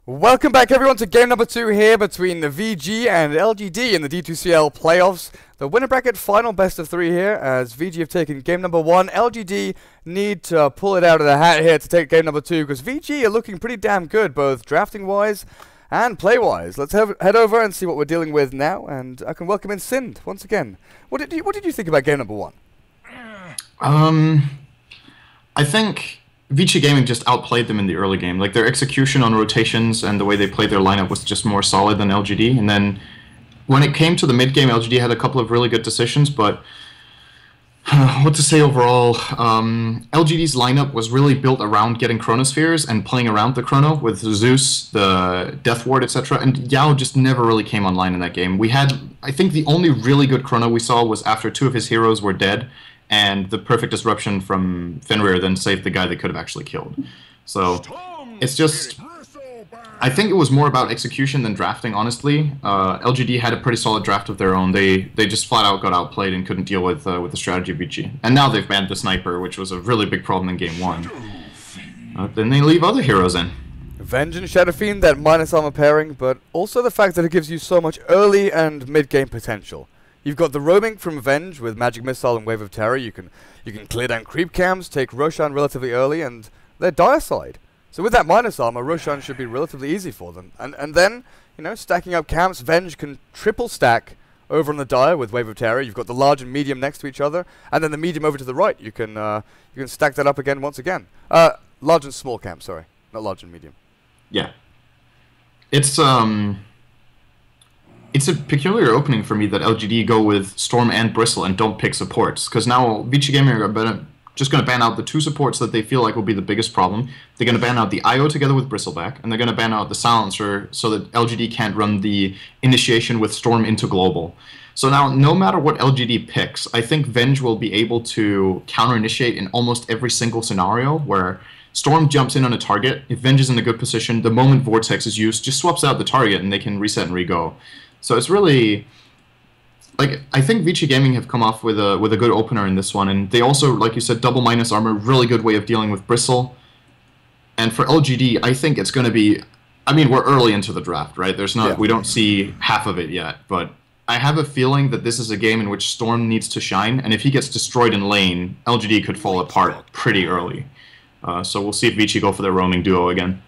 Welcome back everyone to game number 2 here between the VG and LGD in the D2CL playoffs. The winner bracket final best of 3 here as VG have taken game number 1. LGD need to pull it out of the hat here to take game number 2 because VG are looking pretty damn good both drafting wise and play wise. Let's head over and see what we're dealing with now, and I can welcome in Sind once again. What did you think about game number 1? I think Vici Gaming just outplayed them in the early game. Like, their execution on rotations and the way they played their lineup was just more solid than LGD. And then when it came to the mid game, LGD had a couple of really good decisions, but what to say overall, LGD's lineup was really built around getting Chronospheres and playing around the Chrono with Zeus, the Death Ward, etc. And Yao just never really came online in that game. We had, I think the only really good Chrono we saw was after 2 of his heroes were dead, and the perfect disruption from Fenrir then saved the guy they could have actually killed. So it's just, I think it was more about execution than drafting, honestly. LGD had a pretty solid draft of their own. They just flat out got outplayed and couldn't deal with the strategy of VG. And now they've banned the sniper, which was a really big problem in game 1. Then they leave other heroes in. Venge and Shadow Fiend, that minus armor pairing, but also the fact that it gives you so much early and mid game potential. You've got the roaming from Venge with Magic Missile and Wave of Terror. You can clear down creep cams, take Roshan relatively early, and they're dire side. So with that minus armor, Roshan should be relatively easy for them. And then, you know, stacking up camps, Venge can triple stack over on the dire with Wave of Terror. You've got the large and medium next to each other, and then the medium over to the right. You can stack that up again once again. Large and small camp, sorry, not large and medium. Yeah, it's a peculiar opening for me that LGD go with Storm and Bristle and don't pick supports, because now Vici Gaming are just going to ban out the 2 supports that they feel like will be the biggest problem. They're going to ban out the IO together with Bristleback, and they're going to ban out the Silencer so that LGD can't run the initiation with Storm into Global. So now, no matter what LGD picks, I think Venge will be able to counter-initiate in almost every single scenario where Storm jumps in on a target. If Venge is in a good position, the moment Vortex is used, just swaps out the target and they can reset and re-go. So it's really, like, I think Vici Gaming have come off with a good opener in this one, and they also, like you said, double minus armor, really good way of dealing with Bristle. And for LGD, I think it's going to be, I mean, we're early into the draft, right? We don't see half of it yet, but I have a feeling that this is a game in which Storm needs to shine, and if he gets destroyed in lane, LGD could fall apart pretty early. So we'll see if Vici go for their roaming duo again.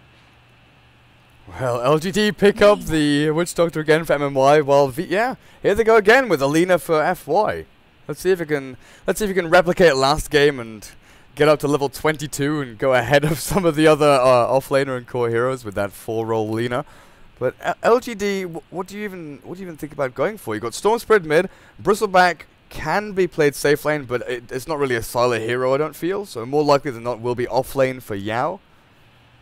Well, LGD pick up the Witch Doctor again for MMY, while here they go again with Alina for FY. Let's see if it can replicate last game and get up to level 22 and go ahead of some of the other offlaner and core heroes with that 4-role Lina. But LGD, what do you even think about going for? You got Storm Spread mid, Bristleback can be played safe lane, but it's not really a Sylar hero, I don't feel. So more likely than not will be off lane for Yao.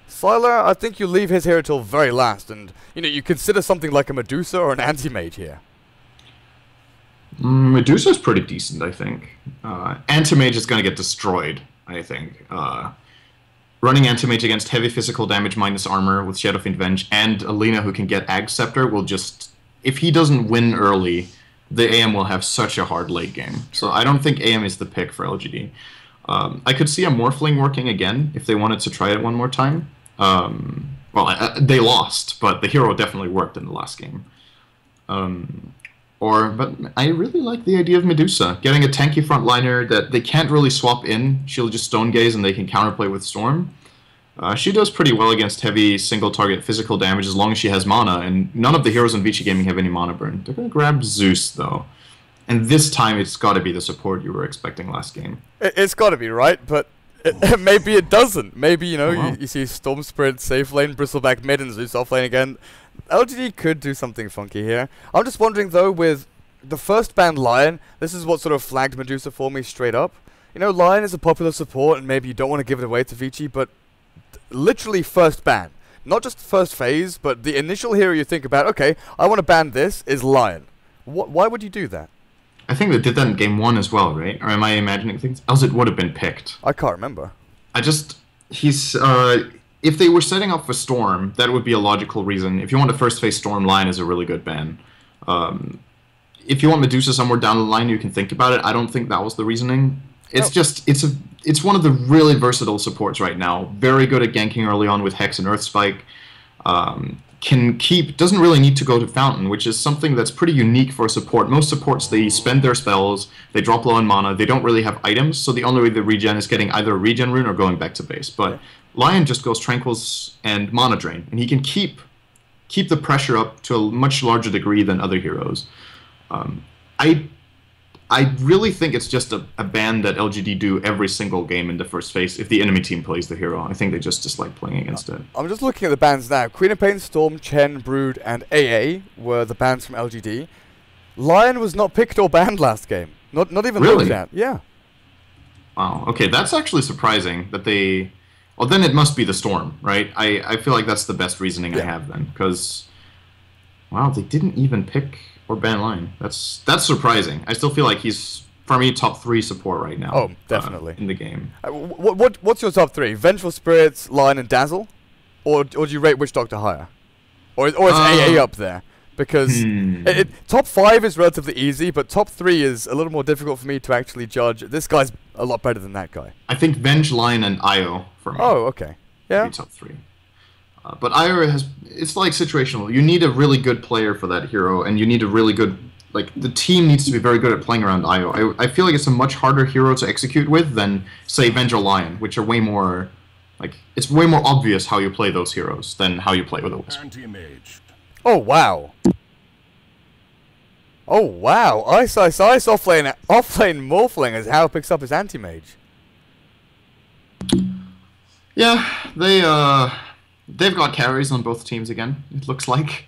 Sylar, I think you leave his hero till very last, and you consider something like a Medusa or an Anti-Mage here. Medusa's pretty decent, I think. Anti-Mage is going to get destroyed, I think. Running Anti-Mage against heavy physical damage minus armor with Shadow Fiend Venge and Alina who can get Ag Scepter will just, if he doesn't win early, the AM will have such a hard late game. So I don't think AM is the pick for LGD. I could see a Morphling working again if they wanted to try it one more time. They lost, but the hero definitely worked in the last game. But I really like the idea of Medusa. Getting a tanky frontliner that they can't really swap in. She'll just Stone Gaze and they can counterplay with Storm. She does pretty well against heavy single-target physical damage as long as she has mana, and none of the heroes in Vici Gaming have any mana burn. They're going to grab Zeus, though. And this time it's got to be the support you were expecting last game. It's got to be, right? But maybe it doesn't. Maybe, you see Storm Spread safe lane, Bristleback mid, and Zeus off lane again. LGD could do something funky here. I'm just wondering, though, with the first ban Lion, this is what sort of flagged Medusa for me straight up. Lion is a popular support, and maybe you don't want to give it away to Vici, but literally first ban. Not just first phase, but the initial hero you think about, okay, I want to ban this, is Lion. Why would you do that? I think they did that in game 1 as well, right? Or am I imagining things? Else it would have been picked. I can't remember. If they were setting up for Storm, that would be a logical reason. If you want to first face Storm, Lion is a really good ban. If you want Medusa somewhere down the line, you can think about it. I don't think that was the reasoning. It's one of the really versatile supports right now. Very good at ganking early on with Hex and Earth Spike. doesn't really need to go to Fountain, which is something that's pretty unique for a support. Most supports, they spend their spells, they drop low on mana, they don't really have items, so the only way they regen is getting either a regen rune or going back to base. But Lion just goes Tranquils and mana drain, and he can keep the pressure up to a much larger degree than other heroes. I really think it's just a ban that LGD do every single game in the first phase if the enemy team plays the hero. I think they just dislike playing against it. I'm just looking at the bans now. Queen of Pain, Storm, Chen, Brood, and AA were the bans from LGD. Lion was not picked or banned last game. Not even looked at. Yeah. Wow. Okay, that's actually surprising that they... Well, then it must be the Storm, right? I feel like that's the best reasoning I have then, because... Wow, they didn't even pick... or ban Lion. That's surprising. I still feel like he's, for me, top 3 support right now. Oh, definitely. In the game. What's your top 3? Vengeful Spirits, Lion, and Dazzle? Or do you rate Witch Doctor higher? Or is AA up there? Because top 5 is relatively easy, but top 3 is a little more difficult for me to actually judge. This guy's a lot better than that guy. I think Venge, Lion, and Io for me. Oh, okay. Yeah. Top 3. But Io it's like situational. You need a really good player for that hero, and you need a really good, like, the team needs to be very good at playing around Io. I feel like it's a much harder hero to execute with than, say, Venge or Lion, which are way more, like, it's way more obvious how you play those heroes than how you play with those. Oh, wow. Oh, wow. Ice offlane Morphling is how it picks up his anti-mage. Yeah, they've got carries on both teams again, it looks like.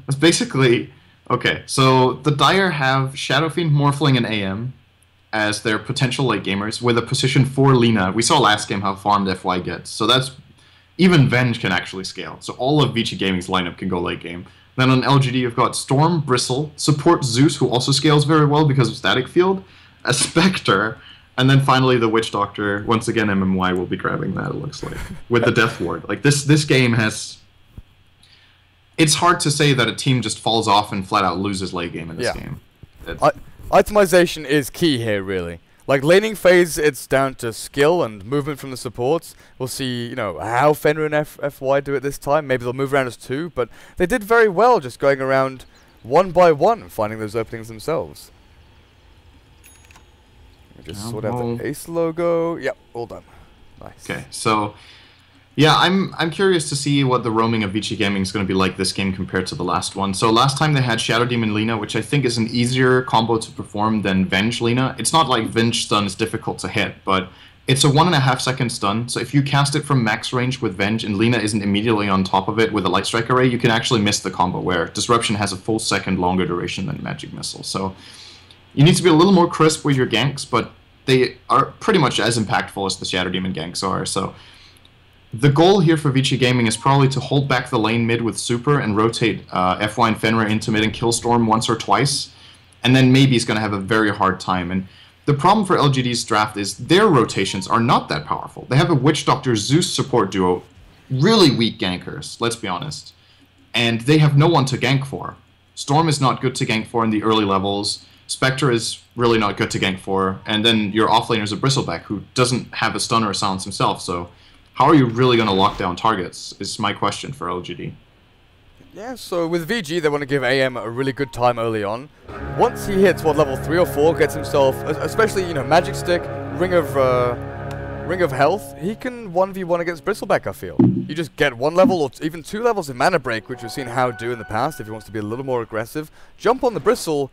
It's basically... Okay, so the Dire have Shadow Fiend, Morphling, and AM as their potential late gamers, with a position 4 Lina. We saw last game how farmed FY gets, so that's... Even Venge can actually scale, so all of Vici Gaming's lineup can go late game. Then on LGD you've got Storm, Bristle, support Zeus, who also scales very well because of Static Field, a Spectre, and then finally the Witch Doctor. Once again, MMY will be grabbing that, it looks like, with the Death Ward. Like, this game has... It's hard to say that a team just falls off and flat out loses late game in this game. Itemization is key here, really. Like, laning phase, it's down to skill and movement from the supports. We'll see, you know, how Fenrir and FY do it this time. Maybe they'll move around as 2, but they did very well just going around one by one, finding those openings themselves. Just sort out the Ace logo. Yep, all done. Nice. Okay, so yeah, I'm curious to see what the roaming of Vici Gaming is going to be like this game compared to the last one. So last time they had Shadow Demon Lina, which I think is an easier combo to perform than Venge Lina. It's not like Venge stun is difficult to hit, but it's a 1.5 second stun. So if you cast it from max range with Venge and Lina isn't immediately on top of it with a Light Strike Array, you can actually miss the combo, where Disruption has a full second longer duration than Magic Missile. So you need to be a little more crisp with your ganks, but they are pretty much as impactful as the Shadow Demon ganks are. So the goal here for Vici Gaming is probably to hold back the lane mid with Super and rotate FY and Fenrir into mid and kill Storm once or twice, and then maybe he's going to have a very hard time. And the problem for LGD's draft is their rotations are not that powerful. They have a Witch Doctor Zeus support duo, really weak gankers, let's be honest, and they have no one to gank for. Storm is not good to gank for in the early levels. Spectre is really not good to gank for, and then your offlaner is a Bristleback who doesn't have a stun or a silence himself, so how are you really going to lock down targets is my question for LGD. Yeah, so with VG, they want to give AM a really good time early on. Once he hits, what, level 3 or 4, gets himself, especially, you know, Magic Stick, Ring of Health, he can 1v1 against Bristleback, I feel. You just get 1 level or even 2 levels of Mana Break, which we've seen How do in the past if he wants to be a little more aggressive. Jump on the Bristle.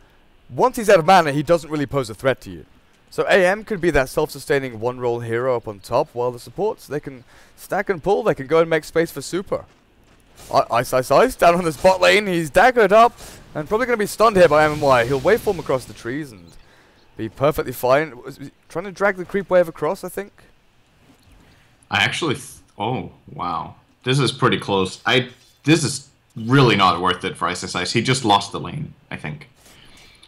Once he's out of mana, he doesn't really pose a threat to you. So AM could be that self-sustaining one-roll hero up on top, while the supports, they can stack and pull, they can go and make space for Super. Ice down on the spot lane, he's daggered up, and probably going to be stunned here by MMY. He'll waveform across the trees and be perfectly fine. Was he trying to drag the creep wave across, I think? I actually... oh, wow. This is pretty close. This is really not worth it for Ice. He just lost the lane, I think.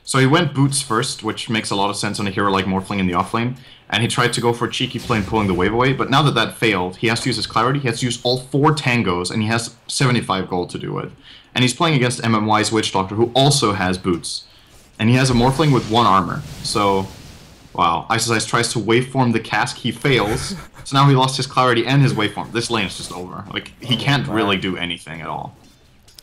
So he went Boots first, which makes a lot of sense on a hero like Morphling in the offlane, and he tried to go for a cheeky play and pulling the wave away, but now that that failed, he has to use his Clarity, he has to use all 4 tangos, and he has 75 gold to do it. And he's playing against MMY's Witch Doctor, who also has Boots. And he has a Morphling with 1 armor, so... Wow, Ice tries to waveform the cask, he fails, So now he lost his clarity and his waveform. This lane is just over. Like, he can't really do anything at all.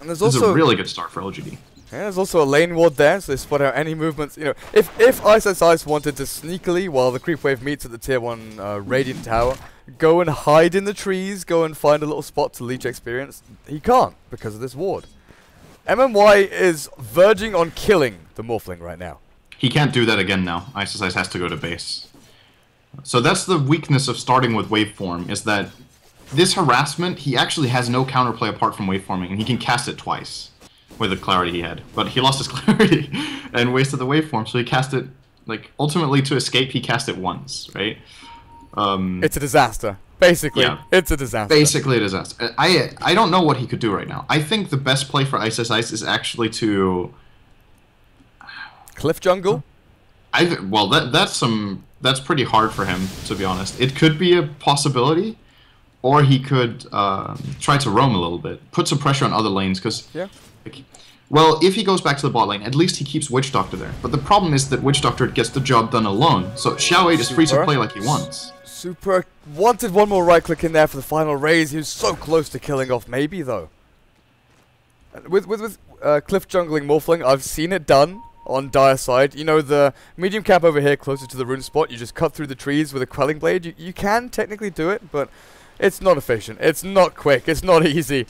And there's this also is a really good start for LGD. Yeah, there's also a lane ward there, so they spot out any movements. You know, if Ice wanted to sneakily, while the creep wave meets at the tier 1 Radiant Tower, go and hide in the trees, go and find a little spot to leech experience, he can't because of this ward. MMY is verging on killing the Morphling right now. He can't do that again now. Ice has to go to base. So that's the weakness of starting with waveform, is that this harassment, he actually has no counterplay apart from waveforming, and he can cast it twice with the clarity he had. But he lost his clarity and wasted the waveform, so he cast it, like, ultimately to escape, he cast it once, right? It's a disaster. Basically, yeah, it's a disaster. Basically a disaster. I don't know what he could do right now. I think the best play for Ice is actually to... Cliff jungle? Well, that's pretty hard for him, to be honest. It could be a possibility, or he could try to roam a little bit, put some pressure on other lanes, because... Yeah. Like, well, if he goes back to the bot lane, at least he keeps Witch Doctor there. But the problem is that Witch Doctor gets the job done alone, so Xiao 8 is free to play like he wants. Super wanted one more right click in there for the final raise. He was so close to killing off maybe, though. With cliff jungling Morphling, I've seen it done on Dire side. You know, the medium cap over here closer to the rune spot, you just cut through the trees with a quelling blade. You can technically do it, but it's not efficient. It's not quick. It's not easy.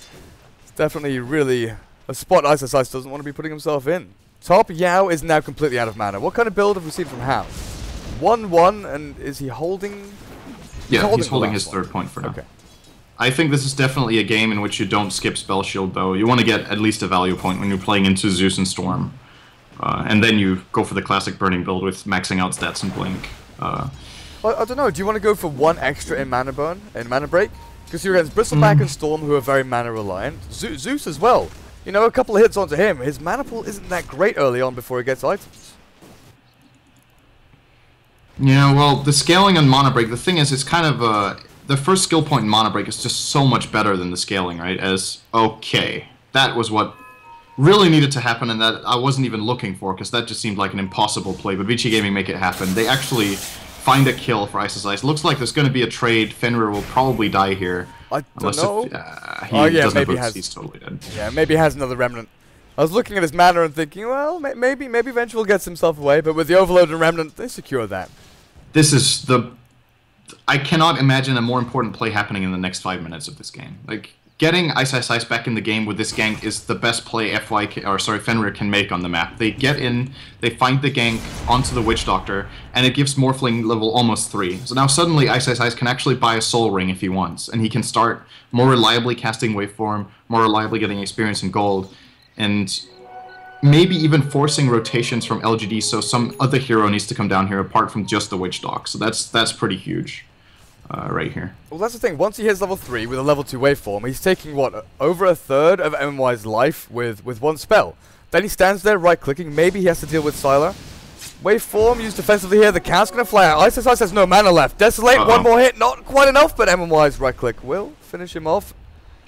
It's definitely really a spot Ice doesn't want to be putting himself in. Top Yao is now completely out of mana. What kind of build have we seen from Hao? 1-1, and is he holding? Yeah, he's holding his third point for now. Okay. I think this is definitely a game in which you don't skip Spell Shield, though. You want to get at least a value point when you're playing into Zeus and Storm. And then you go for the classic Burning build with maxing out stats and Blink. I don't know, do you want to go for one extra in mana burn, in mana break? Because you're against Bristleback and Storm, who are very mana reliant. Zeus as well. You know, a couple of hits onto him, his mana pool isn't that great early on before he gets items. Yeah, well, the scaling on Mana Break, the thing is, it's kind of, the first skill point in Mana Break is just so much better than the scaling, right? As, okay, that was what really needed to happen, and that I wasn't even looking for, because that just seemed like an impossible play, but Vici Gaming make it happen. They actually find a kill for Ice. Looks like there's going to be a trade. Fenrir will probably die here. I don't know. He doesn't maybe have he's totally dead. Yeah, maybe he has another Remnant. I was looking at his mana and thinking, well, maybe Vengeful gets himself away, but with the Overload and Remnant, they secure that. This is the... I cannot imagine a more important play happening in the next 5 minutes of this game. Like, getting Ice back in the game with this gank is the best play Fenrir can make on the map. They get in, they find the gank onto the Witch Doctor, and it gives Morphling level almost 3. So now suddenly Ice can actually buy a Soul Ring if he wants, and he can start more reliably casting Waveform, more reliably getting experience in gold, and maybe even forcing rotations from LGD so some other hero needs to come down here apart from just the Witch Doc. So that's pretty huge. Right here. Well, that's the thing. Once he hits level 3 with a level 2 waveform, he's taking, what, over a third of MMY's life with one spell. Then he stands there right-clicking. Maybe he has to deal with Sylar. Waveform used defensively here. The count's going to fly out. Ice has no mana left. Desolate, one more hit. Not quite enough, but MMY's right-click will finish him off.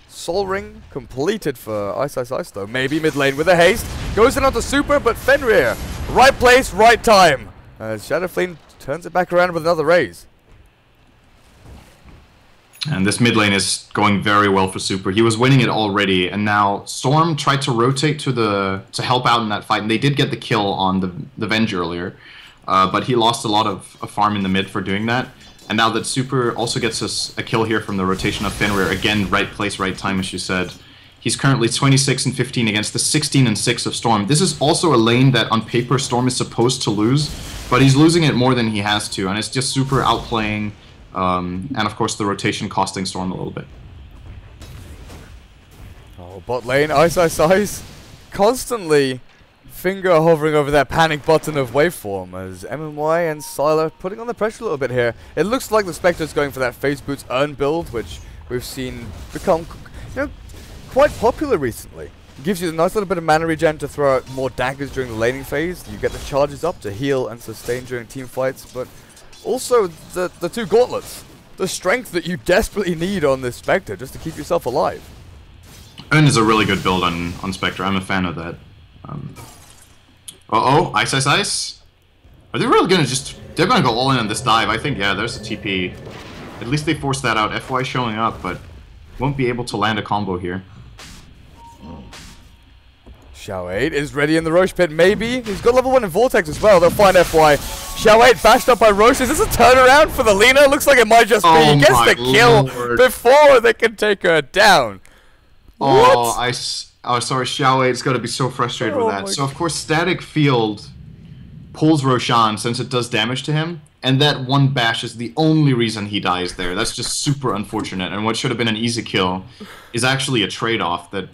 Soul Ring completed for Ice, though. Maybe mid lane with a haste. Goes in onto Super, but Fenrir. Right place, right time. Shadowflame turns it back around with another raise. And this mid lane is going very well for Super. He was winning it already, and now Storm tried to rotate to help out in that fight, and they did get the kill on the Venge earlier, but he lost a lot of farm in the mid for doing that. And now that Super also gets us a kill here from the rotation of Fenrir, again, right place, right time, as you said. He's currently 26 and 15 against the 16 and 6 of Storm. This is also a lane that on paper Storm is supposed to lose, but he's losing it more than he has to, and it's just Super outplaying. And of course the rotation costing Storm a little bit. Oh, bot lane, Ice. Constantly finger hovering over that panic button of waveform as MMY and Sylar putting on the pressure a little bit here. It looks like the Spectre's going for that Phase Boots Earn build, which we've seen become, quite popular recently. It gives you a nice little bit of mana regen to throw out more daggers during the laning phase. You get the charges up to heal and sustain during team fights, but also, the two gauntlets. The strength that you desperately need on this Spectre just to keep yourself alive. Earn is a really good build on Spectre. I'm a fan of that. Ice. Are they really gonna they're gonna go all in on this dive? I think, yeah, there's a TP. At least they forced that out. FY showing up, but won't be able to land a combo here. Xiao8 is ready in the Roche pit, maybe. He's got level 1 in Vortex as well. They'll find FY. Xiao8 bashed up by Roche. Is this a turnaround for the Lina? Looks like it might just be. He gets the kill before they can take her down. Oh, sorry, Xiao8 is going to be so frustrated with that. So, of course, Static Field pulls Roshan since it does damage to him. And that one bash is the only reason he dies there. That's just super unfortunate. And what should have been an easy kill is actually a trade-off that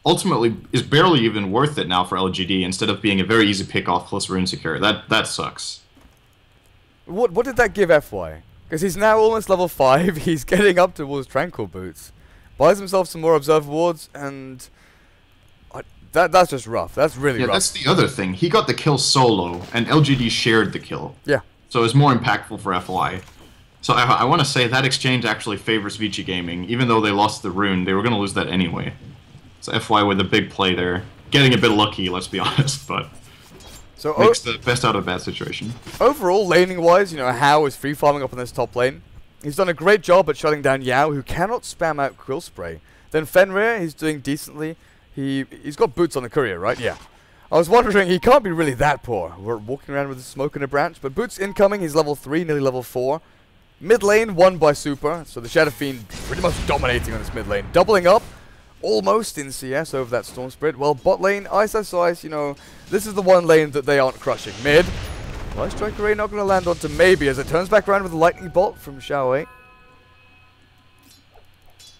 ultimately is barely even worth it now for LGD instead of being a very easy pick-off plus rune secure. That sucks. What did that give FY? Because he's now almost level 5. He's getting up towards Tranquil Boots. Buys himself some more Observer Wards, and that's just rough. That's really rough. Yeah, that's the other thing. He got the kill solo, and LGD shared the kill. Yeah. So it's more impactful for FY. So I want to say that exchange actually favors Vici Gaming. Even though they lost the rune, they were going to lose that anyway. So FY with a big play there. Getting a bit lucky, let's be honest, but so makes the best out of a bad situation. Overall, laning-wise, you know, Hao is free-farming up in this top lane. He's done a great job at shutting down Yao, who cannot spam out Quill Spray. Then Fenrir, he's doing decently. He's got boots on the courier, right? Yeah. I was wondering, he can't be really that poor. We're walking around with a smoke and a branch, but boots incoming, he's level 3, nearly level 4. Mid lane, won by Super, so the Shadow Fiend pretty much dominating on this mid lane. Doubling up, almost in CS over that Storm Spirit. Well, bot lane, Ice, you know, this is the one lane that they aren't crushing. Mid, Light Strike Array not going to land onto maybe as it turns back around with a Lightning Bolt from Xiao8.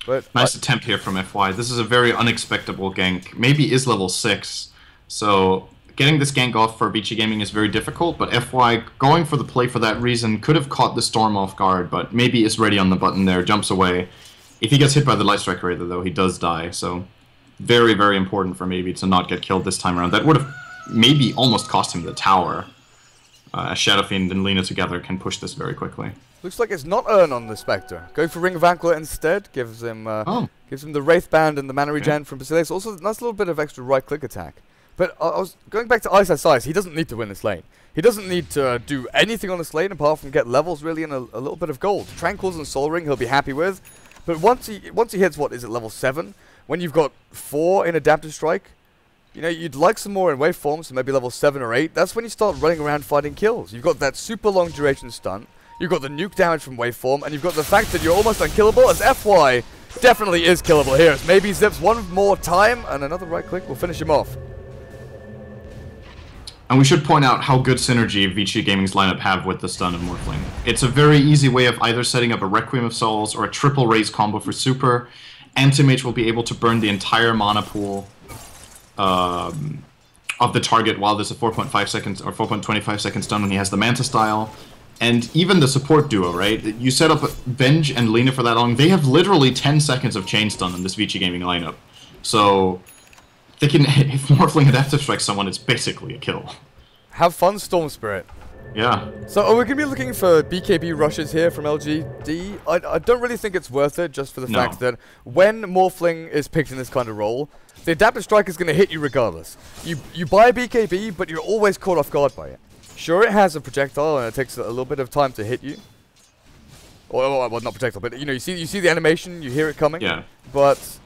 But nice attempt here from FY. This is a very unexpected gank. Maybe is level 6. So getting this gank off for Vici Gaming is very difficult, but FY going for the play for that reason could have caught the Storm off guard, but maybe is ready on the button there, jumps away. If he gets hit by the Light Strike Raider, though, he does die, so very, very important for maybe to not get killed this time around. That would have maybe almost cost him the tower. Shadow Fiend and Lina together can push this very quickly. Looks like it's not Earn on the Spectre. Going for Ring of Anklet instead, gives him the Wraith Band and the Mana Regen from Basilius. Also, a nice little bit of extra right-click attack. But I was going back to Ice. He doesn't need to win this lane. He doesn't need to do anything on this lane apart from get levels really and a little bit of gold. Tranquils and Soul Ring he'll be happy with. But once he hits, what is it, level 7? When you've got 4 in Adaptive Strike, you know, you'd like some more in waveform, so maybe level 7 or 8. That's when you start running around fighting kills. You've got that super long duration stun. You've got the nuke damage from waveform, and you've got the fact that you're almost unkillable, as FY definitely is killable here. As maybe zips one more time, and another right click will finish him off. And we should point out how good synergy Vici Gaming's lineup have with the stun of Morphling. It's a very easy way of either setting up a Requiem of Souls or a triple raise combo for Super. Anti-Mage will be able to burn the entire mana pool of the target while there's a 4.5 seconds or 4.25 second stun when he has the Manta style. And even the support duo, right? You set up Venge and Lina for that long, they have literally 10 seconds of chain stun in this Vici Gaming lineup. So they can, if Morphling Adaptive Strike someone, it's basically a kill. Have fun, Storm Spirit. Yeah. So are we going to be looking for BKB rushes here from LGD? I don't really think it's worth it, just for the fact that when Morphling is picked in this kind of role, the Adaptive Strike is going to hit you regardless. You buy a BKB, but you're always caught off guard by it. Sure, it has a projectile, and it takes a little bit of time to hit you. Or, well, not projectile, but you know, you see the animation, you hear it coming. Yeah. But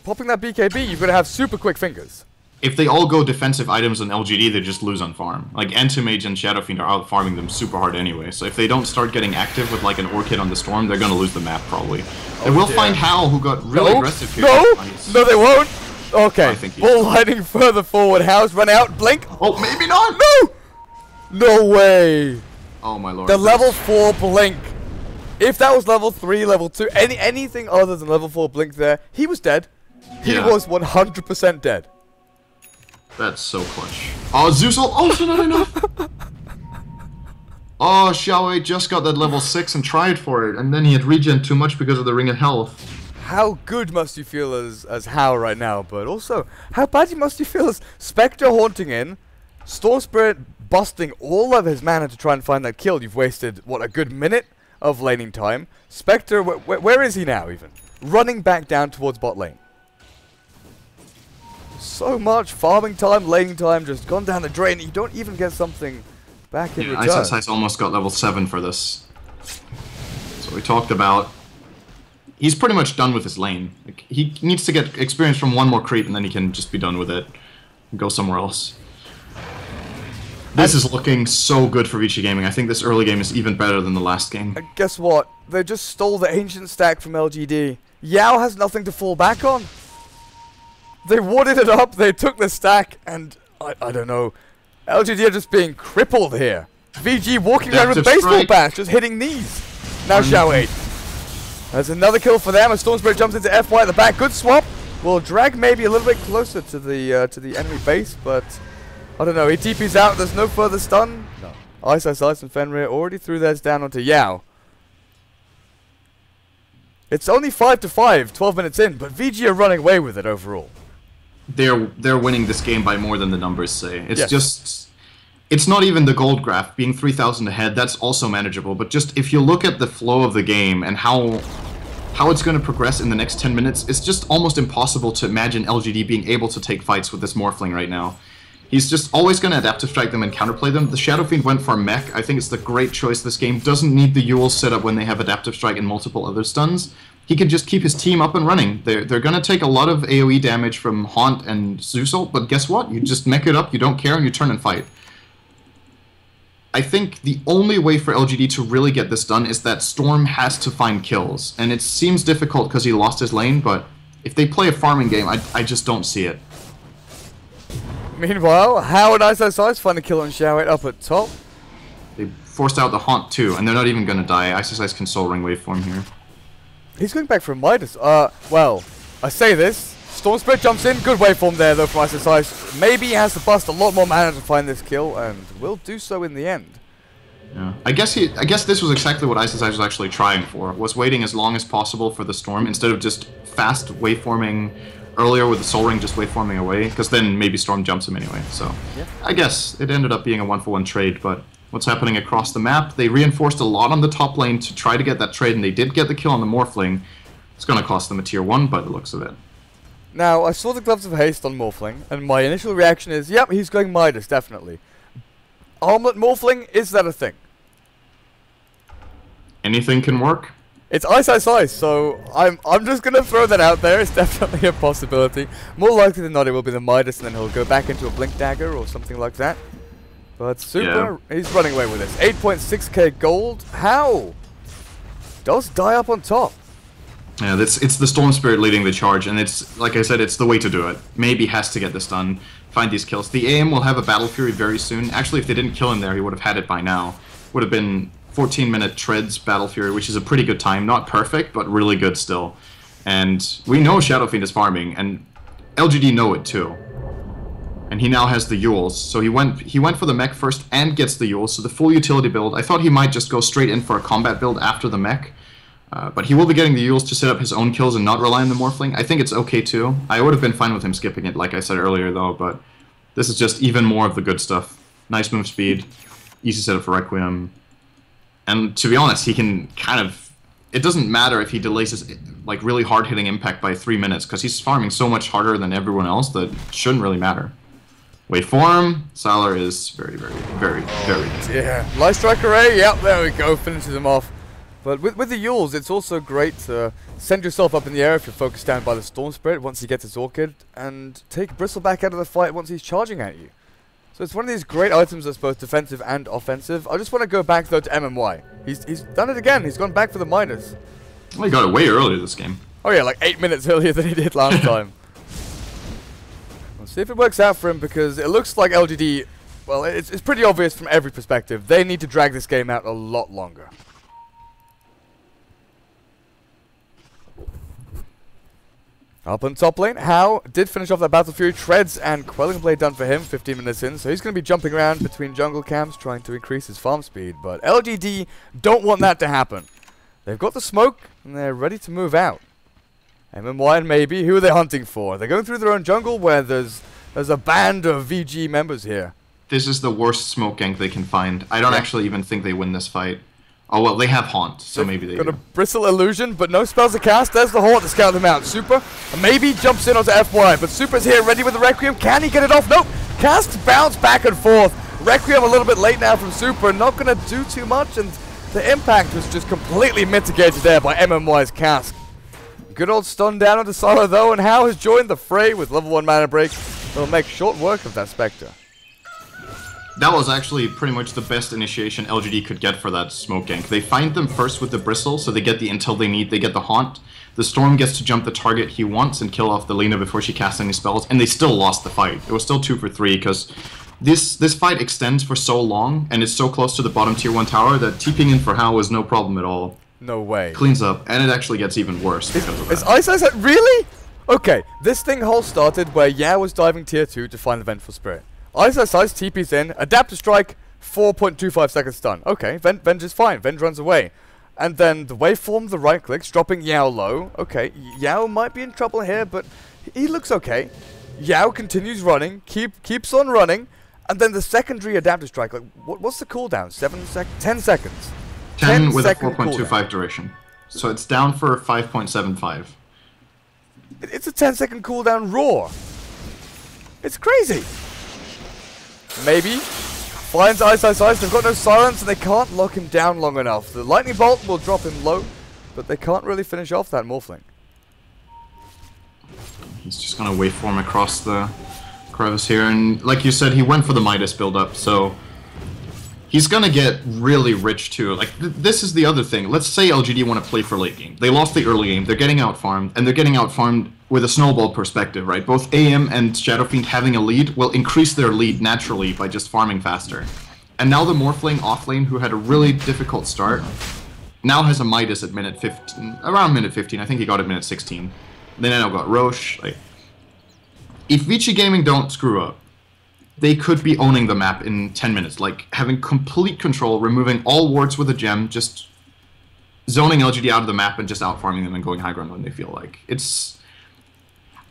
popping that BKB, you've got to have super quick fingers. If they all go defensive items on LGD, they just lose on farm. Like, Anti-Mage and Shadow Fiend are out farming them super hard anyway, so if they don't start getting active with like an Orchid on the Storm, they're gonna lose the map probably. They will find Hal, who got really aggressive here. No, they won't! Okay, Bull lighting further forward, Hal's run out, blink! Oh, maybe not! No! No way! Oh my lord. The level 4 blink. If that was level 3, level 2, anything other than level 4 blink there, he was dead. He was 100% dead. That's so clutch. Oh, Zeus also not enough! Oh, Xiao8 just got that level 6 and tried for it, and then he had regen too much because of the Ring of Health. How good must you feel as Hao right now, but also, how bad must you feel as Spectre haunting in, Storm Spirit busting all of his mana to try and find that kill. You've wasted, what, a good minute of laning time. Spectre, where is he now even? Running back down towards bot lane. So much farming time, laning time, just gone down the drain. You don't even get something back in return. Ice almost got level 7 for this. So we talked about... He's pretty much done with his lane. Like, he needs to get experience from one more creep, and then he can just be done with it and go somewhere else. This is looking so good for Vici Gaming. I think this early game is even better than the last game. And guess what? They just stole the ancient stack from LGD. Yao has nothing to fall back on. They warded it up, they took the stack, and I don't know. LGD are just being crippled here. VG walking around with baseball bats, just hitting knees. Now Xiao 8. There's another kill for them. A Storm Spirit jumps into FY at the back. Good swap. Will drag maybe a little bit closer to the enemy base, but I don't know. He TP's out. There's no further stun. No. Ice and Fenrir already threw theirs down onto Yao. It's only 5-5, 12 minutes in, but VG are running away with it overall. They're winning this game by more than the numbers say. It's just... It's not even the gold graph, being 3,000 ahead, that's also manageable, but just if you look at the flow of the game and how it's going to progress in the next 10 minutes, it's just almost impossible to imagine LGD being able to take fights with this Morphling right now. He's just always going to adaptive strike them and counterplay them. The Shadow Fiend went for mech. I think it's the great choice this game. Doesn't need the Yule set up when they have adaptive strike and multiple other stuns. He can just keep his team up and running. They're going to take a lot of AoE damage from Haunt and Zeusult, but guess what? You just mech it up, you don't care, and you turn and fight. I think the only way for LGD to really get this done is that Storm has to find kills. And it seems difficult because he lost his lane, but if they play a farming game, I just don't see it. Meanwhile, How and ISSI's find a kill on Xiao 8 up at top. They forced out the Haunt too, and they're not even going to die. ISSI's can soul ring waveform here. He's going back for a Midas. Well, I say this. Storm Spirit jumps in. Good waveform there, though, from ISSI. Maybe he has to bust a lot more mana to find this kill, and will do so in the end. Yeah. I guess this was exactly what ISSI was actually trying for. Was waiting as long as possible for the Storm, instead of just fast waveforming earlier with the Soul Ring just waveforming away, because then maybe Storm jumps him anyway. So, yeah. I guess it ended up being a 1-for-1 trade, but what's happening across the map? They reinforced a lot on the top lane to try to get that trade, and they did get the kill on the Morphling. It's going to cost them a tier 1 by the looks of it. Now, I saw the Gloves of Haste on Morphling, and my initial reaction is, yep, he's going Midas, definitely. Armlet Morphling, is that a thing? Anything can work. It's Ice, so I'm just going to throw that out there. It's definitely a possibility. More likely than not, it will be the Midas, and then he'll go back into a Blink Dagger or something like that. But Super, he's running away with this. 8.6k gold. How? Does die up on top. Yeah, it's the Storm Spirit leading the charge, and it's, like I said, it's the way to do it. Maybe has to get this done, find these kills. The AM will have a Battle Fury very soon. Actually, if they didn't kill him there, he would have had it by now. Would have been 14-minute Treads Battle Fury, which is a pretty good time. Not perfect, but really good still. And we know Shadow Fiend is farming, and LGD know it too. And he now has the Yules, so he went for the mech first and gets the Yules, so the full utility build. I thought he might just go straight in for a combat build after the mech. But he will be getting the Yules to set up his own kills and not rely on the Morphling. I think it's okay too. I would have been fine with him skipping it, like I said earlier though, but this is just even more of the good stuff. Nice move speed, easy setup for Requiem. And to be honest, he can kind of... It doesn't matter if he delays his like really hard-hitting impact by 3 minutes, because he's farming so much harder than everyone else that it shouldn't really matter. Waveform, Salar is very, very good. Yeah, Light Strike Array, yep, there we go, finishes him off. But with the Yules, it's also great to send yourself up in the air if you're focused down by the Storm Spirit once he gets his Orchid, and take Bristle back out of the fight once he's charging at you. So it's one of these great items that's both defensive and offensive. I just want to go back though to MMY. He's done it again, he's gone back for the Midas. Well, he got it way earlier this game. Oh yeah, like 8 minutes earlier than he did last time. We'll see if it works out for him, because it looks like LGD, well, it's pretty obvious from every perspective. They need to drag this game out a lot longer. Up on top lane, How did finish off that Battle Fury. Treads and Quelling Blade done for him 15 minutes in, so he's going to be jumping around between jungle camps trying to increase his farm speed, but LGD don't want that to happen. They've got the smoke and they're ready to move out. MMY and maybe, who are they hunting for? They're going through their own jungle where there's a band of VG members here. This is the worst smoke gank they can find. I don't actually even think they win this fight. Oh, well, they have Haunt, so maybe they got do. a Bristle Illusion, but no spells to cast. There's the Haunt to scout them out. Super maybe jumps in onto FY, but Super's here, ready with the Requiem. Can he get it off? Nope. Cast, bounce back and forth. Requiem a little bit late now from Super. Not going to do too much, and The impact was just completely mitigated there by MMY's cask. Good old stun down onto Silo though, and Hao has joined the fray with level 1 mana break. They'll make short work of that Spectre. That was actually pretty much the best initiation LGD could get for that smoke gank. They find them first with the Bristle, so they get the intel they need, they get the Haunt. The Storm gets to jump the target he wants and kill off the Lina before she casts any spells, and they still lost the fight. It was still 2 for 3, because this fight extends for so long, and it's so close to the bottom tier 1 tower that TPing in for Hao was no problem at all. No way. Cleans up, and it actually gets even worse because of that. Is Ice Ice really? Okay, this thing whole started where Yao was diving tier 2 to find the Vengeful Spirit. Ice TP's in, Adaptive Strike, 4.25 seconds stun. Okay, Venge is fine, Venge runs away. And then the waveform, the right clicks, dropping Yao low. Okay, Yao might be in trouble here, but he looks okay. Yao continues running, keeps on running, and then the secondary Adaptive Strike, like, what's the cooldown? 10 seconds. 10 with a 4.25 cooldown. duration. So it's down for 5.75. It's a 10-second cooldown roar. It's crazy. Maybe. Finds Ice. They've got no silence and they can't lock him down long enough. The Lightning Bolt will drop him low, but they can't really finish off that Morphling. He's just gonna waveform across the crevice here, and like you said, he went for the Midas build-up, so he's gonna get really rich too. Like, this is the other thing. Let's say LGD want to play for late game. They lost the early game, they're getting out-farmed, and they're getting out-farmed with a snowball perspective, right? Both AM and Shadow Fiend having a lead will increase their lead naturally by just farming faster. And now the Morphling off-lane, who had a really difficult start, now has a Midas at minute 15, around minute 15. I think he got it minute 16. Then I now got Roche. Like, if Vici Gaming don't screw up, they could be owning the map in 10 minutes, like having complete control, removing all wards with a gem, just zoning LGD out of the map and just out-farming them and going high ground when they feel like.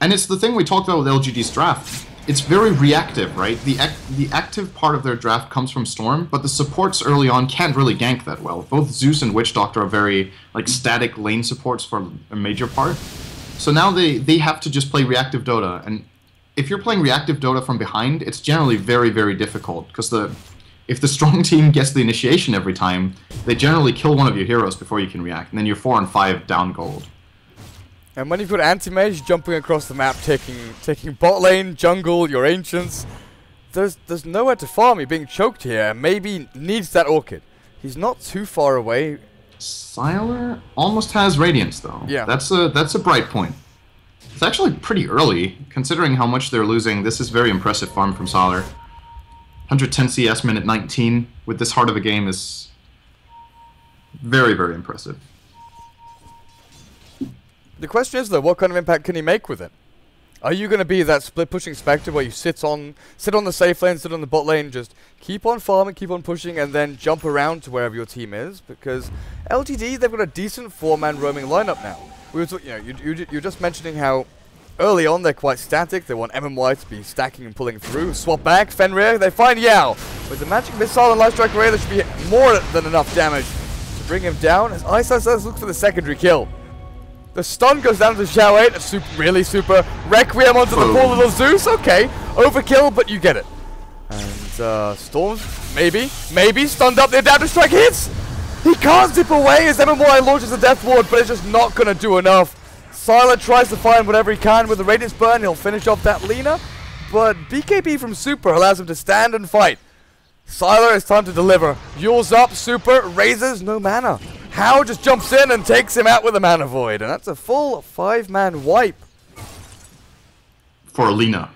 And it's the thing we talked about with LGD's draft. It's very reactive, right? The active part of their draft comes from Storm, but the supports early on can't really gank that well. Both Zeus and Witch Doctor are very like static lane supports for a major part. So now they have to just play reactive Dota, and if you're playing reactive Dota from behind, it's generally very, very difficult, because if the strong team gets the initiation every time, they generally kill one of your heroes before you can react, and then you're 4 and 5 down gold. And when you've got Anti-Mage jumping across the map, taking bot lane, jungle, your Ancients, there's nowhere to farm. You're being choked here. Maybe needs that Orchid. He's not too far away. Sylar almost has Radiance, though. Yeah. That's a bright point. It's actually pretty early, considering how much they're losing. This is very impressive farm from Sylar. 110 CS minute 19 with this hard of a game is very, very impressive. The question is, though, what kind of impact can he make with it? Are you going to be that split-pushing Spectre where you sit on the safe lane, sit on the bot lane, just keep on farming, keep on pushing, and then jump around to wherever your team is? Because LGD, they've got a decent 4-man roaming lineup now. We were you're just mentioning how early on they're quite static. They want MMY to be stacking and pulling through. Swap back, Fenrir, they find Yao. With the Magic Missile and Life Strike Array, there should be more than enough damage to bring him down. As Ice looks for the secondary kill. The stun goes down to Xiao 8, a really super Requiem onto the poor little Zeus. Okay, overkill, but you get it. And Storms, maybe stunned up. The Adaptive Strike hits. He can't zip away as MMY launches the Death Ward, but it's just not going to do enough. Sylar tries to find whatever he can with the Radiance Burn. He'll finish off that Lina, but BKB from Super allows him to stand and fight. Sylar, it's time to deliver. Yule's up, Super, raises, no mana. Hao just jumps in and takes him out with a Mana Void, and that's a full 5-man wipe. For Lina.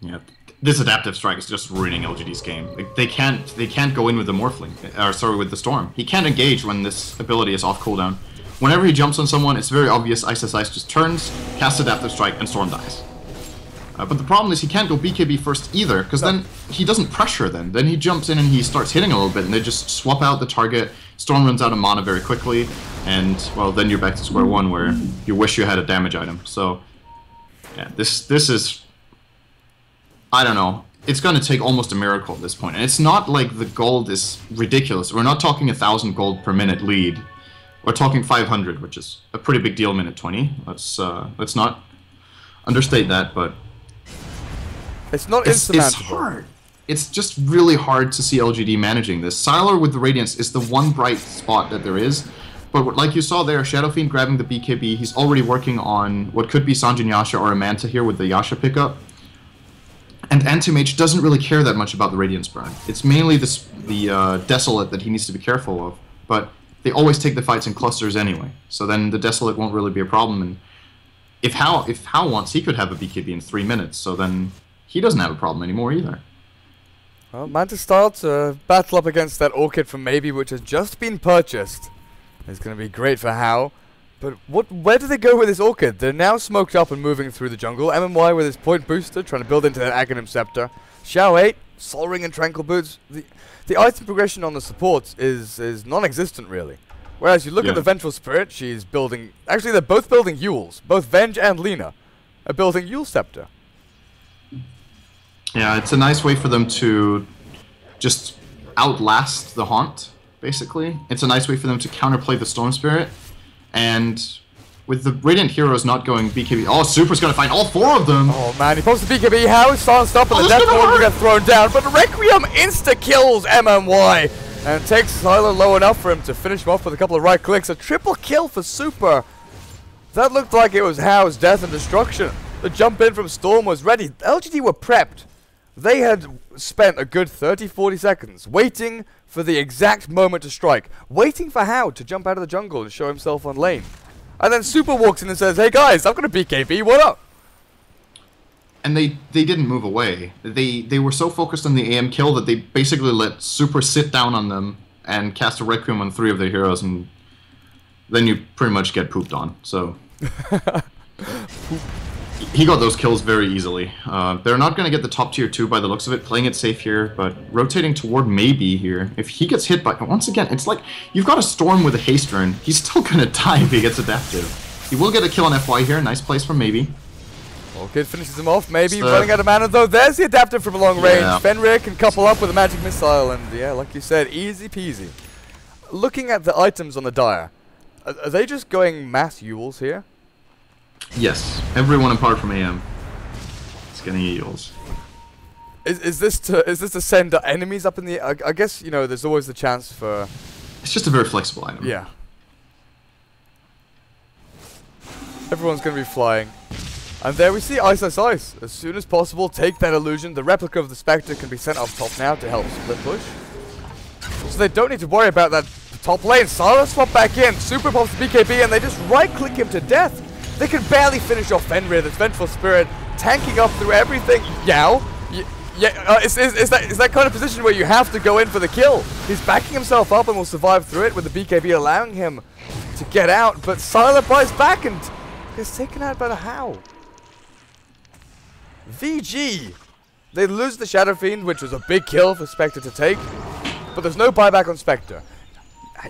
Yeah, this Adaptive Strike is just ruining LGD's game. Like, they can't go in with the Morphling, or sorry, with the Storm. He can't engage when this ability is off cooldown. Whenever he jumps on someone, it's very obvious Ice just turns, casts Adaptive Strike, and Storm dies. But the problem is he can't go BKB first either, because then he doesn't pressure then. Then he jumps in and he starts hitting a little bit, and they just swap out the target. Storm runs out of mana very quickly, and, well, then you're back to square one where you wish you had a damage item. So, yeah, this is... I don't know. It's going to take almost a miracle at this point. And it's not like the gold is ridiculous. We're not talking 1,000 gold per minute lead. We're talking 500, which is a pretty big deal minute 20. Let's not understate that, but... It's not insurmountable. It's hard. it's just really hard to see LGD managing this. Sylar with the Radiance is the one bright spot that there is, but like you saw there, Shadow Fiend grabbing the BKB, he's already working on what could be Sanjin Yasha or a Manta here with the Yasha pickup. And Anti-Mage doesn't really care that much about the Radiance burn. It's mainly the Desolate that he needs to be careful of, but they always take the fights in clusters anyway, so then the Desolate won't really be a problem. And if Hao wants, he could have a BKB in 3 minutes, so then he doesn't have a problem anymore either. Well, Manta style to battle up against that Orchid from Maybe, which has just been purchased. It's going to be great for Hao. But where do they go with this Orchid? They're now smoked up and moving through the jungle. MMY with his point booster, trying to build into that Aghanim Scepter. Xiao 8, Sol Ring and Tranquil Boots. The item progression on the supports is non-existent, really. Whereas you look at the Vengeful Spirit, she's building... Actually, they're both building Yules. Both Venge and Lina are building Yule Scepter. Yeah, it's a nice way for them to just outlast the Haunt, basically. It's a nice way for them to counterplay the Storm Spirit. And with the Radiant Heroes not going BKB... Oh, Super's going to find all 4 of them! Oh man, he pops the BKB, How is silenced up, and the Death Warden will get thrown down, but Requiem insta-kills MMY! And takes Sylar low enough for him to finish him off with a couple of right clicks. A triple kill for Super! That looked like it was Hao's death and destruction. The jump in from Storm was ready. LGD were prepped. They had spent a good 30-40 seconds waiting for the exact moment to strike, waiting for Hao to jump out of the jungle and show himself on lane. And then Super walks in and says, "Hey guys, I've got a BKB, what up?" And they didn't move away. They were so focused on the AM kill that they basically let Super sit down on them and cast a Requiem on 3 of their heroes, and then you pretty much get pooped on. So he got those kills very easily. They're not going to get the top tier 2 by the looks of it, playing it safe here, but rotating toward Maybe here. If he gets hit by... Once again, it's like you've got a Storm with a haste rune. He's still going to die if he gets adaptive. He will get a kill on FY here. Nice place from Maybe. Orchid finishes him off. Maybe running out of mana though. There's the adaptive from long range. Yeah. Fenrir can couple up with a magic missile, and yeah, like you said, easy peasy. Looking at the items on the Dire, are they just going mass Yules here? Yes, everyone apart from AM is getting Eels. Is this to send enemies up in the... I guess, you know, there's always the chance for... It's just a very flexible item. Yeah. Everyone's going to be flying. And there we see Ice Ice Ice. As soon as possible, take that illusion. The replica of the Spectre can be sent up top now to help split push. So they don't need to worry about that top lane. Sylar swap back in. Super pops the BKB and they just right-click him to death. They can barely finish off Fenrir, this Vengeful Spirit, tanking up through everything. Yao? Is that kind of position where you have to go in for the kill. He's backing himself up and will survive through it with the BKB allowing him to get out. But Sylar buys back and gets taken out by the Hao. VG! They lose the Shadow Fiend, which was a big kill for Spectre to take. But there's no buyback on Spectre.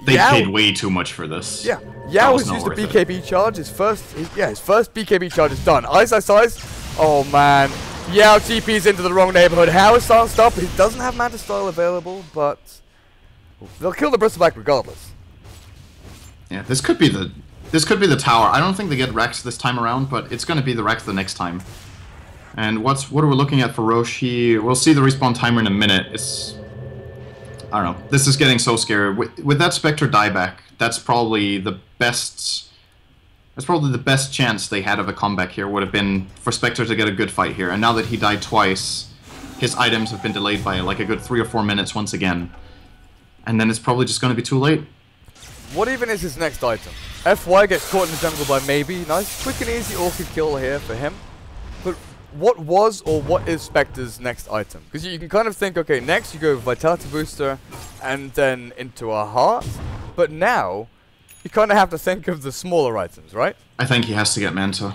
They paid way too much for this. Yeah, Yao has used a BKB charge. His first BKB charge is done. Ice Ice Ice. Oh man, Yao TP's into the wrong neighborhood. How is silenced up? He doesn't have Manta style available, but they'll kill the Bristleback regardless. Yeah, this could be the tower. I don't think they get Rex this time around, but it's going to be the Rex the next time. And what are we looking at for Roche? We'll see the respawn timer in a minute. I don't know. This is getting so scary. With that Spectre dieback, that's probably the best chance they had of a comeback here would have been for Spectre to get a good fight here. And now that he died twice, his items have been delayed by like a good 3 or 4 minutes once again. And then it's probably just going to be too late. What even is his next item? FY gets caught in the jungle by Maybe. Nice, quick and easy Orchid kill here for him. But what was or what is Spectre's next item? Because you can kind of think, okay, next you go Vitality Booster and then into a Heart. But now, you kind of have to think of the smaller items, right? I think he has to get Manta.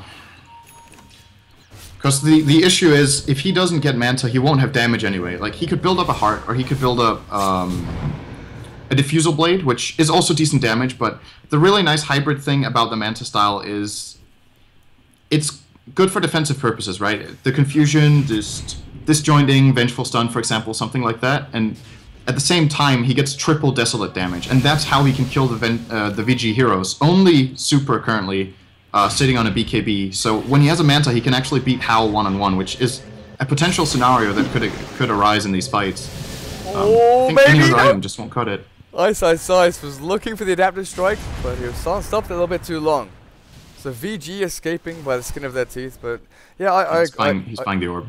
Because the issue is, if he doesn't get Manta, he won't have damage anyway. Like, he could build up a Heart, or he could build up a Diffusal Blade, which is also decent damage, but the really nice hybrid thing about the Manta style is it's good for defensive purposes, right? The Confusion, Disjointing, Vengeful Stun, for example, something like that, and at the same time, he gets triple Desolate damage, and that's how he can kill the VG heroes. Only Super currently sitting on a BKB, so when he has a Manta, he can actually beat Hao one-on-one, which is a potential scenario that could arise in these fights. Oh, I think maybe any other no. item just won't cut it. Ice was looking for the adaptive strike, but he was stopped a little bit too long. So VG escaping by the skin of their teeth, but yeah, He's buying the orb.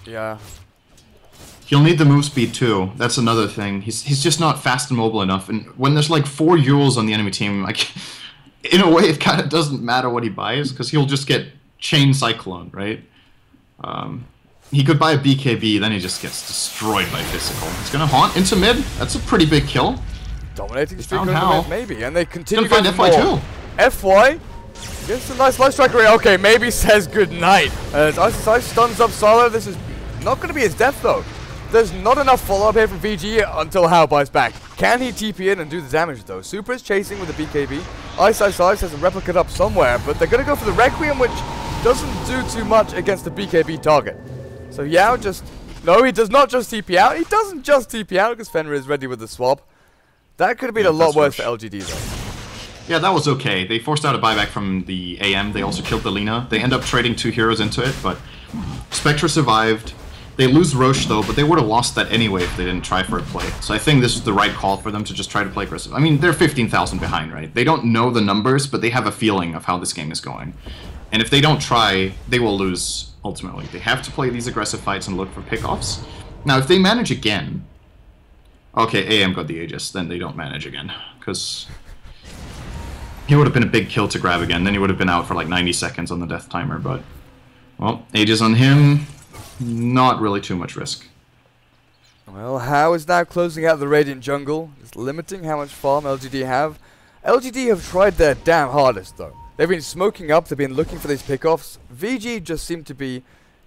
Yeah. He'll need the move speed too. That's another thing. He's just not fast and mobile enough. And when there's like 4 Euros on the enemy team, like in a way it kind of doesn't matter what he buys because he'll just get Chain Cyclone, right? He could buy a BKB, then he just gets destroyed by physical. He's gonna haunt into mid. That's a pretty big kill. Dominating streak over mid, maybe, and they continue. He's gonna find FY too. FY gets a nice life strike rate. Okay, maybe says goodnight. As Ice stuns up Solo. This is not going to be his death though. There's not enough follow-up here from VG until Hao buys back. Can he TP in and do the damage though? Super is chasing with the BKB. Ice has a replicate up somewhere, but they're going to go for the Requiem, which doesn't do too much against the BKB target. So Yao no, he does not just TP out. He doesn't just TP out because Fenrir is ready with the swap. That could have been a lot worse for LGD though. Yeah, that was okay. They forced out a buyback from the AM. They also killed the Lina. They end up trading 2 heroes into it, but Spectre survived. They lose Roche though, but they would have lost that anyway if they didn't try for a play. So I think this is the right call for them to just try to play aggressive. I mean, they're 15,000 behind, right? They don't know the numbers, but they have a feeling of how this game is going. And if they don't try, they will lose ultimately. They have to play these aggressive fights and look for pickoffs. Now, if they manage again... Okay, AM got the Aegis, then they don't manage again. Because he would have been a big kill to grab again. Then he would have been out for like 90 seconds on the death timer, but... Well, Aegis on him... Not really too much risk. Well, Hao is now closing out the Radiant jungle. It's limiting how much farm LGD have. LGD have tried their damn hardest though. They've been smoking up, they've been looking for these pickoffs. VG just seem to be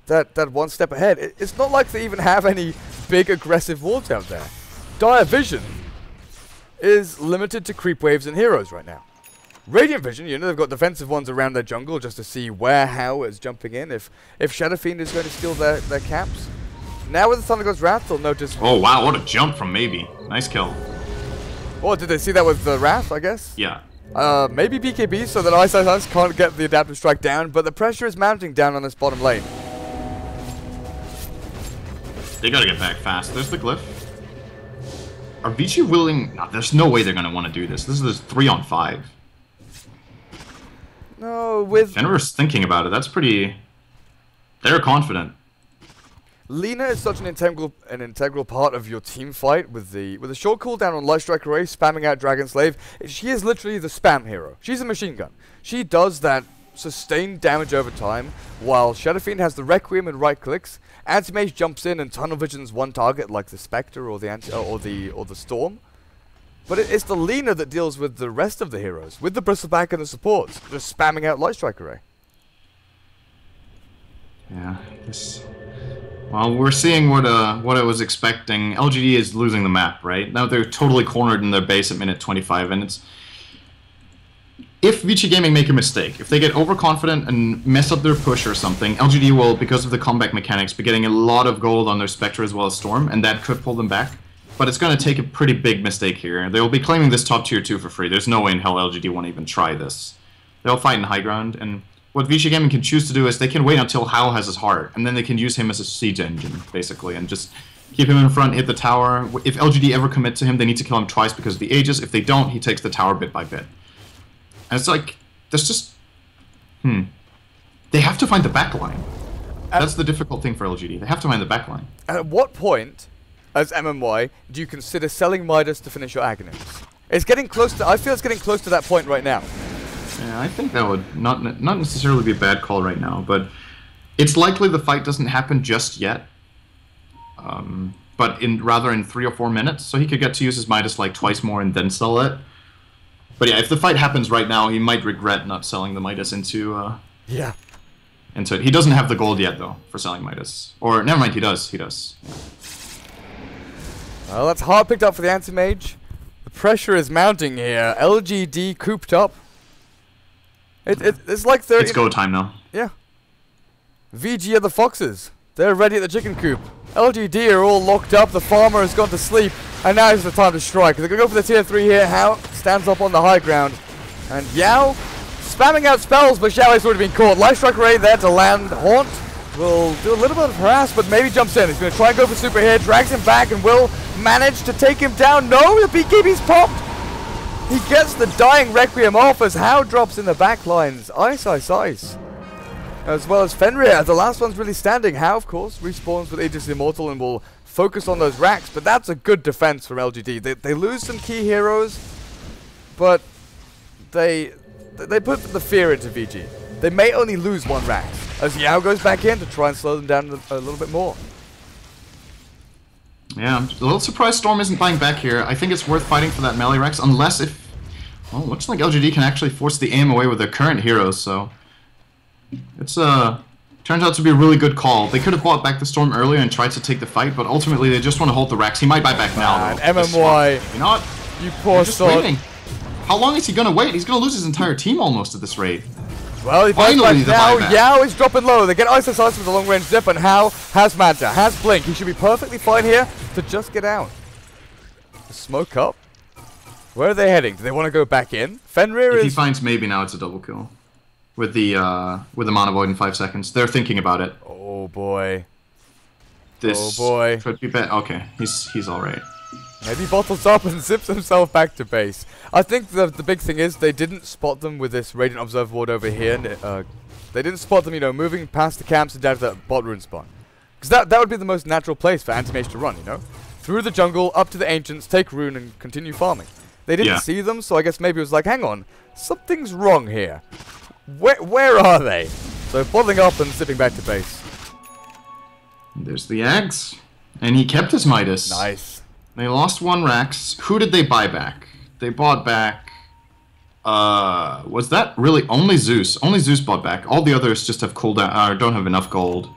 that one step ahead. It's not like they even have any big aggressive wards out there. Dire Vision is limited to creep waves and heroes right now. Radiant Vision, you know, they've got defensive ones around their jungle just to see where Hao is jumping in. If Shadow Fiend is going to steal their caps. Now with the Thunder God's Wrath, they'll notice... Oh wow, what a jump from Maybe. Nice kill. Oh, did they see that with the Wrath, I guess? Yeah. Maybe BKB so that Ice can't get the adaptive strike down, but the pressure is mounting down on this bottom lane. They gotta get back fast. There's the glyph. Are Vici willing... No, there's no way they're gonna want to do this. This is 3-on-5. No, with... Fenrir's thinking about it. That's pretty... They're confident. Lina is such an integral part of your team fight with a short cooldown on Light Strike Array, spamming out Dragon Slave. She is literally the spam hero. She's a machine gun. She does that sustained damage over time, while Shadow Fiend has the Requiem and right clicks. Anti-Mage jumps in and tunnel visions one target like the Spectre or the Storm. But it's the Lina that deals with the rest of the heroes, with the Bristleback and the supports, just spamming out Light Strike Array. Yeah, well, we're seeing what I was expecting. LGD is losing the map, right? Now they're totally cornered in their base at minute 25, and it's... If Vici Gaming make a mistake, if they get overconfident and mess up their push or something, LGD will, because of the comeback mechanics, be getting a lot of gold on their Spectre as well as Storm, and that could pull them back. But it's going to take a pretty big mistake here. They will be claiming this top tier 2 for free. There's no way in hell LGD won't even try this. They'll fight in high ground, and what Vici Gaming can choose to do is they can wait until Hao has his heart, and then they can use him as a siege engine, basically, and just keep him in front, hit the tower. If LGD ever commit to him, they need to kill him twice because of the Aegis. If they don't, he takes the tower bit by bit. And it's like, there's just... They have to find the backline. That's the difficult thing for LGD. They have to find the backline. At what point, as MMY, do you consider selling Midas to finish your Aghanim's? It's getting close to... I feel it's getting close to that point right now. Yeah, I think that would not necessarily be a bad call right now, but it's likely the fight doesn't happen just yet. But rather in 3 or 4 minutes, so he could get to use his Midas like twice more and then sell it. But yeah, if the fight happens right now, he might regret not selling the Midas into it. He doesn't have the gold yet though for selling Midas. Or never mind, he does. Yeah. Well, that's hard picked up for the Anti-Mage. The pressure is mounting here. LGD cooped up. It's like they're... It's go time now. Yeah. VG are the foxes. They're ready at the chicken coop. LGD are all locked up. The farmer has gone to sleep. And now is the time to strike. They're going to go for the tier 3 here. Hao stands up on the high ground. And Yao spamming out spells, but Xiao has already been caught. Light Strike Ray there to land. Haunt will do a little bit of harass, but maybe jumps in. He's going to try and go for super here, drags him back, and will manage to take him down. No, the BKB's popped. He gets the dying Requiem off as How drops in the back lines. Ice, ice, ice. As well as Fenrir. The last one's really standing. How, of course, respawns with Aegis Immortal and will focus on those racks, but that's a good defense from LGD. They lose some key heroes, but they put the fear into VG. They may only lose one rack, as Yao goes back in to try and slow them down a little bit more. Yeah, I'm a little surprised Storm isn't buying back here. I think it's worth fighting for that melee Rex, unless if... Well, it looks like LGD can actually force the aim away with their current heroes, so... It's, turns out to be a really good call. They could have bought back the Storm earlier and tried to take the fight, but ultimately they just want to hold the Rex. He might buy back now, though. MMY, you not? You poor sod. How long is he gonna wait? He's gonna lose his entire team almost at this rate. Well, he buys back now. Yao is dropping low. They get Ice Ice with a long range zip, and How has Manta, has Blink. He should be perfectly fine here to just get out. Smoke up. Where are they heading? Do they want to go back in? Fenrir If he finds maybe now it's a double kill. With the mana void in 5 seconds. They're thinking about it. Oh boy. This could be bad. Okay, he's alright. Maybe bottles up and zips himself back to base. I think the big thing is they didn't spot them with this Radiant Observer Ward over here. They didn't spot them, you know, moving past the camps and down to that bot rune spawn. Because that would be the most natural place for Anti-Mage to run, you know? Through the jungle, up to the Ancients, take rune and continue farming. They didn't see them, so I guess maybe it was like, hang on, something's wrong here. Where are they? So bottling up and zipping back to base. There's the Ags. And he kept his Midas. Nice. They lost 1 Rax. Who did they buy back? They bought back... was that really only Zeus? Only Zeus bought back. All the others just have cooldown, don't have enough gold.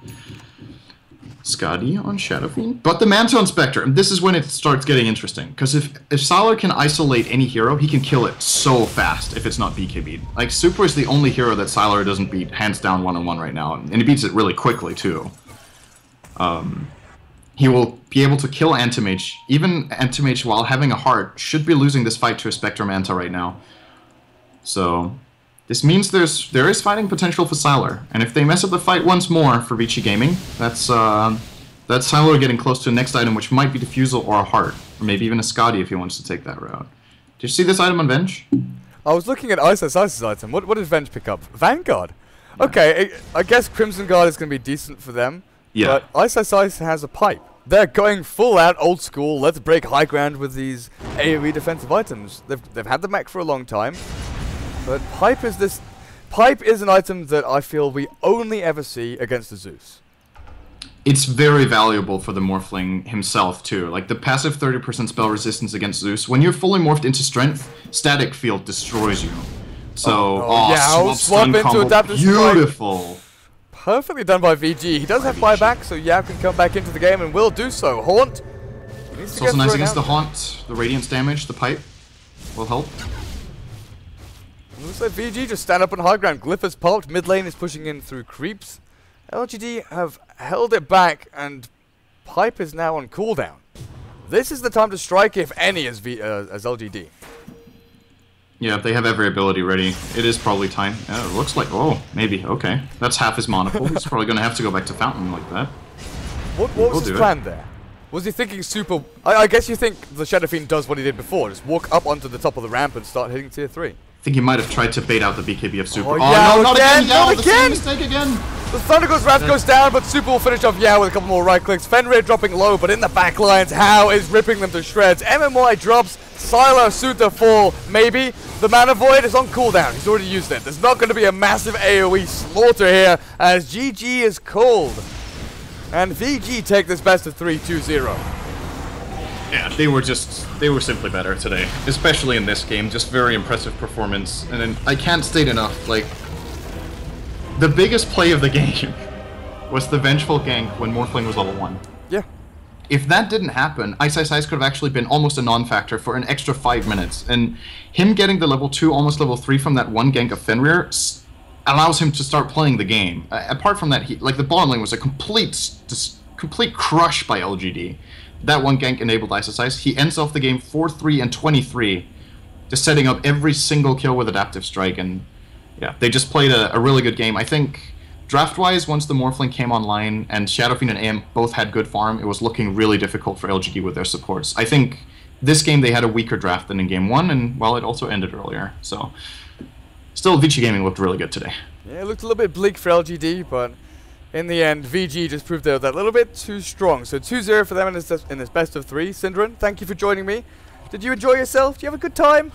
Skadi on Shadow Fiend. But the Manta on Spectre, and this is when it starts getting interesting. Because if Sylar can isolate any hero, he can kill it so fast if it's not BKB'd. Like, Super is the only hero that Sylar doesn't beat hands down one-on-one right now. And he beats it really quickly, too. He will be able to kill Anti-Mage. Even Anti-Mage, while having a heart, should be losing this fight to a Spectre Manta right now. So, this means there is fighting potential for Sylar. And if they mess up the fight once more for Vici Gaming, that's Sylar getting close to the next item, which might be Diffusal or a heart. Or maybe even a Skadi if he wants to take that route. Did you see this item on Venge? I was looking at Ice's item. What did Venge pick up? Vanguard? Okay, I guess Crimson Guard is going to be decent for them. Yeah. But Ice has a pipe. They're going full out old school. Let's break high ground with these AoE defensive items. They've had the mech for a long time. But pipe is an item that I feel we only ever see against the Zeus. It's very valuable for the Morphling himself, too. Like, the passive 30% spell resistance against Zeus, when you're fully morphed into Strength, Static Field destroys you. So, swap into Adaptive beautiful. Strike. Perfectly done by VG. He does have buyback, so Yao can come back into the game and will do so. Haunt. It's also nice against the Haunt. The Radiance damage, the pipe will help. Looks like VG just stand up on high ground. Glyph has popped. Mid lane is pushing in through creeps. LGD have held it back, and Pipe is now on cooldown. This is the time to strike, if any, as LGD. Yeah, they have every ability ready. It is probably time. It looks like... Oh, maybe. Okay. That's half his mana pool. He's probably going to have to go back to Fountain like that. What was his plan there? Was he thinking super... I guess you think the Shadow Fiend does what he did before. Just walk up onto the top of the ramp and start hitting tier 3. I think he might have tried to bait out the BKB of Super. Oh, yeah, no, not again! Not again! The same mistake again! The Thundergold's Wrath goes down, but Super will finish off Yao with a couple more right clicks. Fenrir dropping low, but in the back lines, How is ripping them to shreds. MMY drops, Sylar Suta fall, maybe. The Mana Void is on cooldown. He's already used it. There's not going to be a massive AoE slaughter here, as GG is called. And VG take this best of 3, 2-0. Yeah, they were simply better today. Especially in this game, just very impressive performance. And then, I can't state enough, like, the biggest play of the game was the Vengeful gank when Morphling was level 1. Yeah. If that didn't happen, Ice could have actually been almost a non-factor for an extra 5 minutes. And him getting the level 2, almost level 3 from that one gank of Fenrir allows him to start playing the game. Apart from that, the bottom lane was a complete crush by LGD. That one gank enabled Ice. He ends off the game 4-3 and 23, just setting up every single kill with Adaptive Strike. And yeah, they just played a really good game. I think draft-wise, once the Morphling came online and Shadow Fiend and AM both had good farm, it was looking really difficult for LGD with their supports. I think this game they had a weaker draft than in game 1, and well, it also ended earlier. So, still, Vici Gaming looked really good today. Yeah, it looked a little bit bleak for LGD, but in the end, VG just proved they were that little bit too strong. So 2-0 for them in this best of 3. Synderen, thank you for joining me. Did you enjoy yourself? Did you have a good time?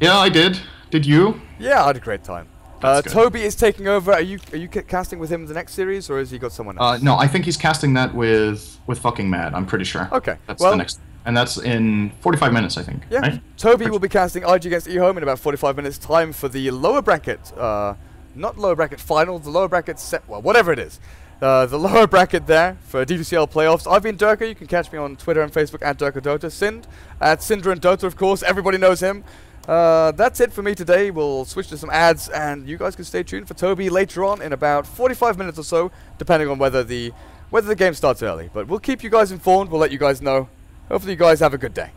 Yeah, I did. Did you? Yeah, I had a great time. Toby is taking over. Are you casting with him in the next series, or has he got someone else? No, I think he's casting that with fucking Mad. I'm pretty sure. Okay, that's the next, and that's in 45 minutes, I think. Yeah, right? Toby will be casting IG against eHome in about 45 minutes time for the lower bracket, not lower bracket final, the lower bracket set, well, whatever it is. The lower bracket there for D2CL playoffs. I've been Durka. You can catch me on Twitter and Facebook at DurkaDota. Sind at Synderen Dota, of course. Everybody knows him. That's it for me today. We'll switch to some ads, and you guys can stay tuned for Toby later on in about 45 minutes or so, depending on whether the game starts early. But we'll keep you guys informed. We'll let you guys know. Hopefully you guys have a good day.